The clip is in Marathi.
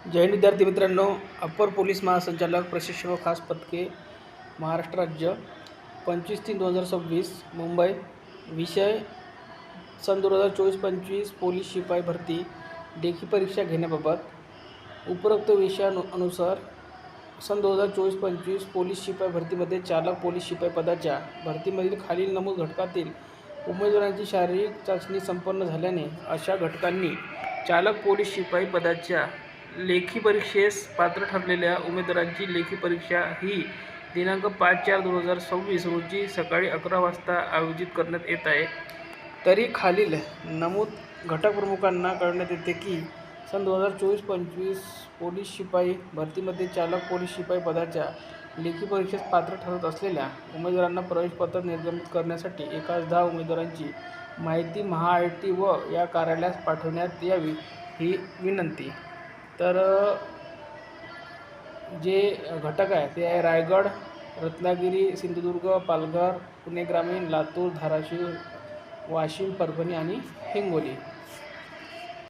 जय हिंद विद्यार्थी मित्रांनो, अप्पर पोलीस महासंचालक प्रशिक्षण व खास पथके महाराष्ट्र राज्य 25/3/2026 मुंबई। विषय सन 2024-25 पोलीस शिपाई भरती लेखी परीक्षा घेण्याबाबत। उपरोक्त विषयानुसार सन 2024-25 पोलीस शिपाई भरतीमध्ये चालक पोलीस शिपाई पदाच्या भरतीमधील खालील नमूद घटकातील उमेदवारांची शारीरिक चाचणी संपन्न झाल्याने अशा घटकांनी चालक पोलीस शिपाई पदाच्या लेखी परीक्षेस पात्र ठरलेल्या उमेदवारांची लेखी परीक्षा ही दिनांक 5/4/2026 रोजी सकाळी 11 वाजता आयोजित करण्यात येत आहे। तरी खालील नमूद घटक प्रमुखांना कळवण्यात येते की सन 2024-25 पोलीस शिपाई भरतीमध्ये चालक पोलीस शिपाई पदाच्या लेखी परीक्षेस पात्र ठरत असलेल्या उमेदवारांना प्रवेशपत्र निर्गमित करण्यासाठी एकाच 10 उमेदवारांची माहिती महा-आय-टी व या कार्यालयास पाठवण्यात यावी ही विनंती। तर जे घटक आहे ते आहे रायगड, रत्नागिरी, सिंधुदुर्ग, पालघर, पुणे ग्रामीण, लातूर, धाराशिव, वाशिम, परभणी आणि हिंगोली।